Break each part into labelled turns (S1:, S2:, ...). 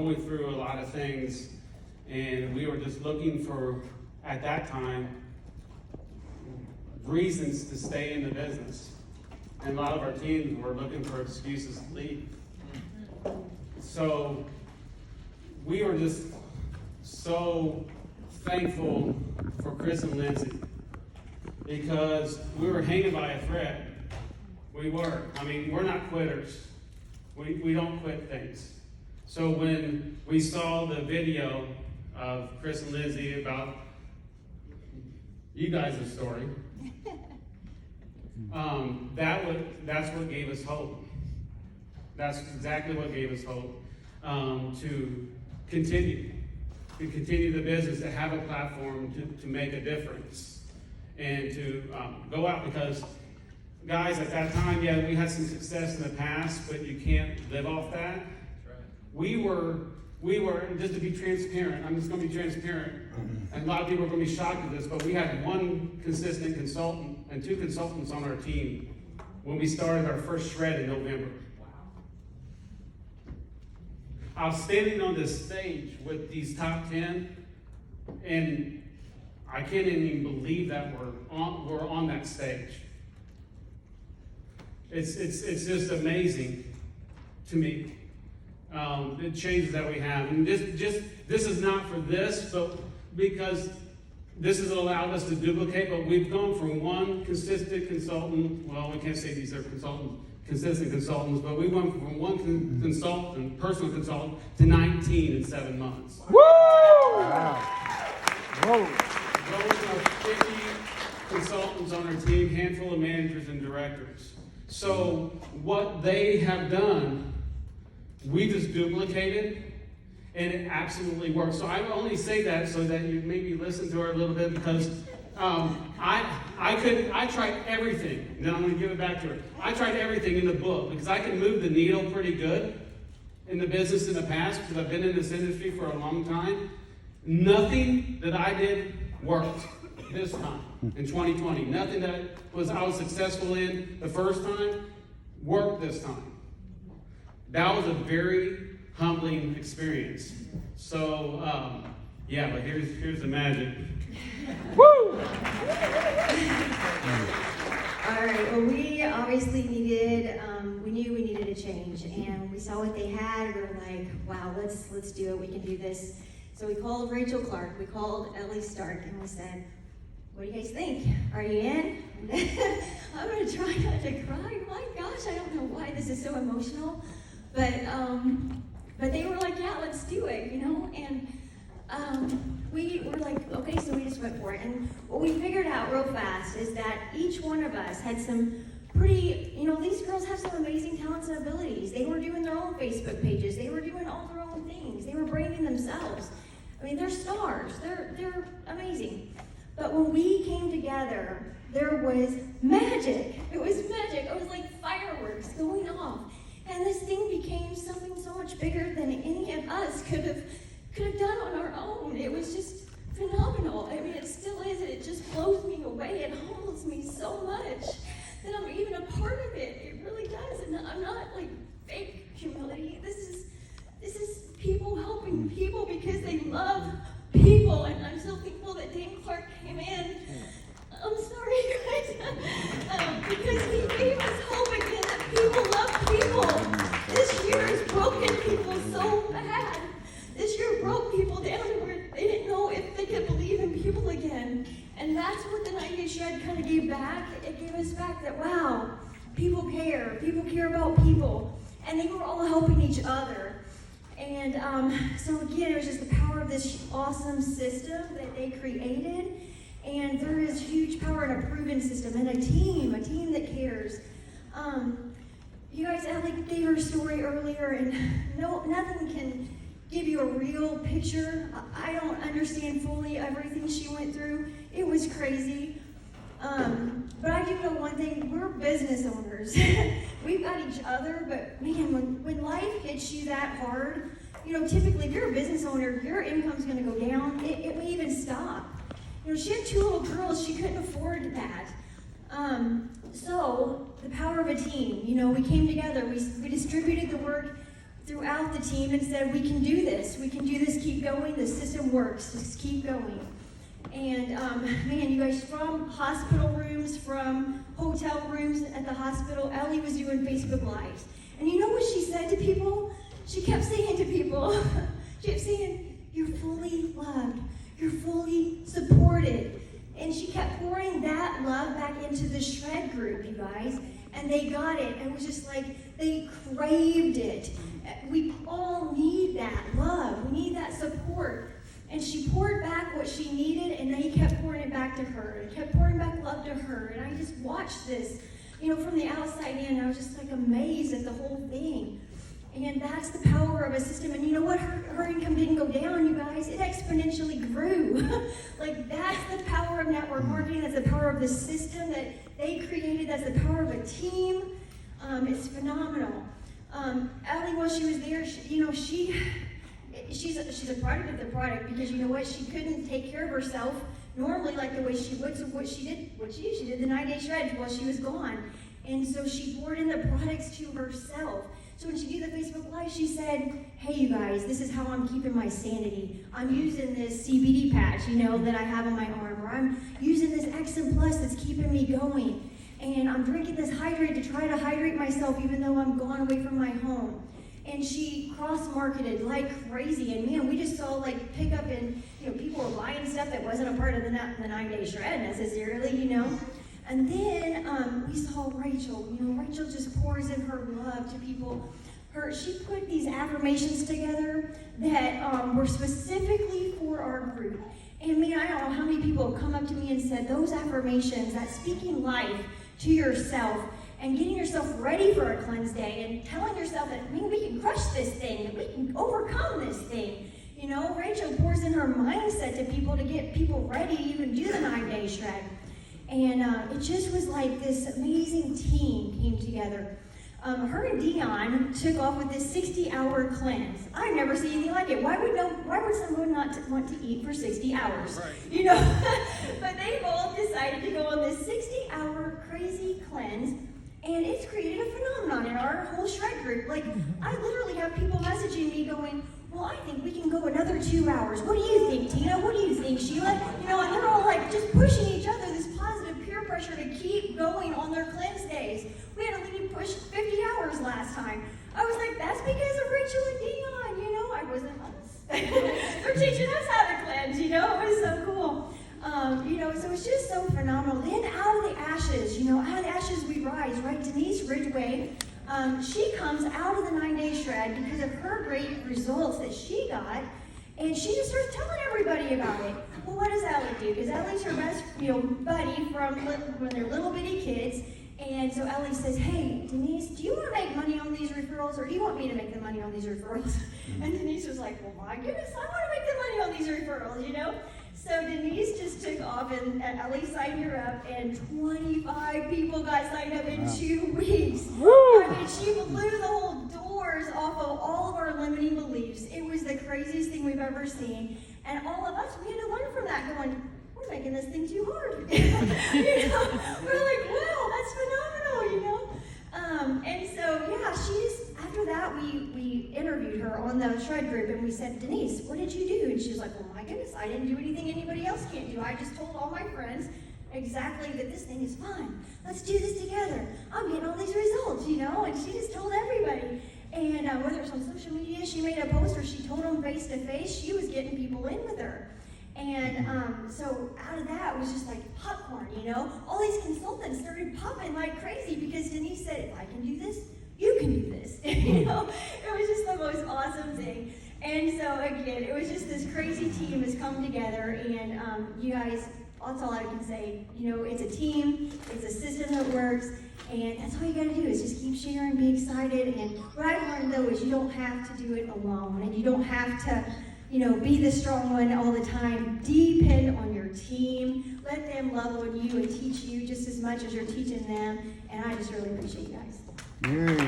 S1: going through a lot of things, and we were just looking for, at that time, reasons to stay in the business. And a lot of our teams were looking for excuses to leave. So we were just so thankful for Chris and Lindsay, because we were hanging by a thread. We were. I mean, we're not quitters. We don't quit things. So when we saw the video of Chris and Lindsay about you guys' story, that's what gave us hope. That's exactly what gave us hope, to continue the business, to have a platform to make a difference, and to go out, because guys, at that time, yeah, we had some success in the past, but you can't live off that. That's right. We were, just to be transparent, I'm just going to be transparent, and a lot of people are going to be shocked at this, but we had one consistent consultant and 2 consultants on our team when we started our first shred in November. Wow. I was standing on this stage with these top 10, and I can't even believe that we're on that stage. It's just amazing to me, the changes that we have. And this is not for this, but because this has allowed us to duplicate, but we've gone from one consistent consultant, well, we can't say these are consistent consultants, but we went from one consultant, personal consultant, to 19 in 7 months.
S2: Woo! Wow. Whoa.
S1: Those are 50 consultants on our team, handful of managers and directors. So what they have done, we just duplicated, and it absolutely works. So I only say that so that you maybe listen to her a little bit, because I tried everything. Then I'm going to give it back to her. I tried everything in the book, because I can move the needle pretty good in the business in the past, because I've been in this industry for a long time. Nothing that I did worked this time in 2020. Nothing that I was successful in the first time worked this time. That was a very humbling experience. So, yeah, but here's the magic.
S2: Woo!
S3: All right, well, we obviously needed, we knew we needed a change, and we saw what they had. We were like, wow, let's do it. We can do this. So we called Rachel Clark, we called Ellie Stark, and we said, what do you guys think? Are you in? I'm going to try not to cry. My gosh, I don't know why this is so emotional. But they were like, yeah, let's do it, you know? And we were like, okay, so we just went for it. And what we figured out real fast is that each one of us had some pretty, you know, these girls have some amazing talents and abilities. They were doing their own Facebook pages. They were doing all their own things. They were branding themselves. I mean, they're stars. They're amazing. But when we came together, there was magic. It was magic. It was like fireworks going off. And this thing became something so much bigger than any of us could have done on our own. It was just phenomenal. I mean, it still is. It just blows me away. It humbles me so much that I'm even a part of it. It really does. And I'm not like fake humility. This is people helping people because they love people. And I'm so thankful that Dan Clark came in. I'm sorry, guys. Because he gave us hope again that people love people. This year has broken people so bad. This year broke people down to where they didn't know if they could believe in people again. And that's what the 90 Day Shred kind of gave back. It gave us back that, wow, people care. People care about people. And they were all helping each other. And so again, it was just the power of this awesome system that they created. And there is huge power in a proven system and a team that cares. You guys, Ellie gave her story earlier, and nothing can give you a real picture. I don't understand fully everything she went through. It was crazy. But I do know one thing, we're business owners. We've got each other, but man, when life hits you that hard, you know, typically if you're a business owner, your income's gonna go down. It may even stop. You know, she had 2 little girls, she couldn't afford that. So, the power of a team, you know, we came together, we distributed the work throughout the team and said, we can do this, keep going, the system works, just keep going. And man, you guys, from hospital rooms, from hotel rooms at the hospital, Ellie was doing Facebook Lives. And you know what she said to people? She kept saying to people, she kept saying, you're fully loved, you're fully supported. And she kept pouring that love back into the Shred group, you guys. And they got it. It was just like, they craved it. We all need that love. We need that support. And she poured back what she needed, and they kept pouring it back to her. And kept pouring back love to her. And I just watched this, from the outside in. I was just like amazed at the whole thing. And that's the power of a system. And you know what? Her income didn't go down, you guys. It exponentially grew. Like, that's the power of network marketing. That's the power of the system that they created. That's the power of a team. It's phenomenal. Ellie, while she was there, she's a product of the product, because you know what? She couldn't take care of herself normally like the way she would. So she did the 9-day shred while she was gone. And so she poured in the products to herself. So when she did the Facebook Live, she said, hey, you guys, this is how I'm keeping my sanity. I'm using this CBD patch, that I have on my arm, or I'm using this XM Plus that's keeping me going. And I'm drinking this hydrate to try to hydrate myself even though I'm gone away from my home. And she cross-marketed like crazy. And man, we just saw like pickup and, people were buying stuff that wasn't a part of the 9-day shred necessarily, And then we saw Rachel. Rachel just pours in her love to people. She put these affirmations together that were specifically for our group. And man, I don't know how many people have come up to me and said those affirmations, that speaking life to yourself and getting yourself ready for a cleanse day and telling yourself that, we can crush this thing, that we can overcome this thing. Rachel pours in her mindset to people to get people ready to even do the 9-day shred. And it just was like this amazing team came together. Her and Dion took off with this 60-hour cleanse. I've never seen anything like it. Why would someone not want to eat for 60 hours? Right. But they both decided to go on this 60-hour crazy cleanse, and it's created a phenomenon in our whole shred group. Like, I literally have people messaging me going, well, I think we can go another 2 hours. What do you think, Tina? What do you think, Sheila? And they're all like just pushing each other, this positive peer pressure to keep going on their cleanse days. We had a lady push 50 hours last time. I was like, that's because of Rachel and Dion, I wasn't us. They're teaching us how to cleanse, it was so cool. So it's just so phenomenal. Then out of the ashes, out of the ashes we rise, right? Denise Ridgway, she comes out of the 9-day shred because of her great results that she got, and she just starts telling everybody about it. Well, what does Ellie do? Because Ellie's her best, buddy from when they're little bitty kids. And so Ellie says, hey, Denise, do you want to make money on these referrals, or do you want me to make the money on these referrals? And Denise was like, well, my goodness, I want to make the money on these referrals, So Denise just took off, and Ellie signed her up, and 25 people got signed up in 2 weeks.
S2: Woo!
S3: She blew the whole doors off of all of our limiting beliefs. It was the craziest thing we've ever seen. And all of us, we had to learn from that, going, we're making this thing too hard. We're like, wow, that's phenomenal, And so, yeah, after that, we interviewed her on the shred group, and we said, Denise, what did you do? And she was like, well, my goodness, I didn't do anything anybody else can't do. I just told all my friends exactly that this thing is fun. Let's do this together. I'm getting all these results, and she just told everybody. And whether it's on social media, she made a post, or she told them face to face, she was getting people in with her. And so out of that, it was just like popcorn, All these consultants started popping like crazy because Denise said, if I can do this, you can do this. It was just the most awesome thing. And so again, it was just this crazy team has come together, and you guys, that's all I can say. It's a team, it's a system that works, and that's all you gotta do is just keep sharing, be excited. And what I've learned though is you don't have to do it alone, and you don't have to be the strong one all the time. Depend on your team. Let them love on you and teach you just as much as you're teaching them. And I just really appreciate you guys.
S1: I'm just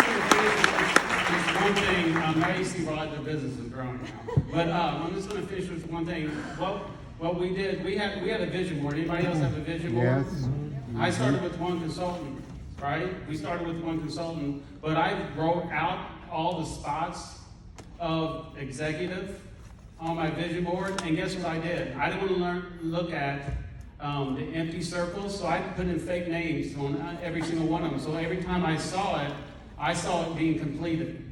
S1: going to finish with one thing. Now you see why the business is growing now. But I'm just going to finish with one thing. What we did, we had a vision board. Anybody else have a vision board?
S2: Yes.
S1: I started with one consultant. right? We started with one consultant, but I wrote out all the spots of executive on my vision board, and guess what I did? I didn't want to look at the empty circles, so I put in fake names on every single one of them. So every time I saw it being completed.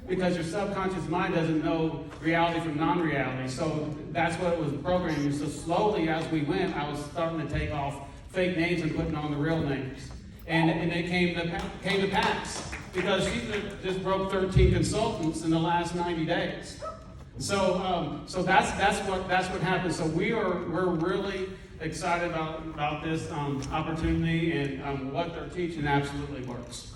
S1: Because your subconscious mind doesn't know reality from non-reality. So that's what it was programming. So slowly as we went, I was starting to take off fake names and putting on the real names. And it came to pass. Because she just broke 13 consultants in the last 90 days. So that's what happened. So we're really excited about this opportunity, and what they're teaching absolutely works.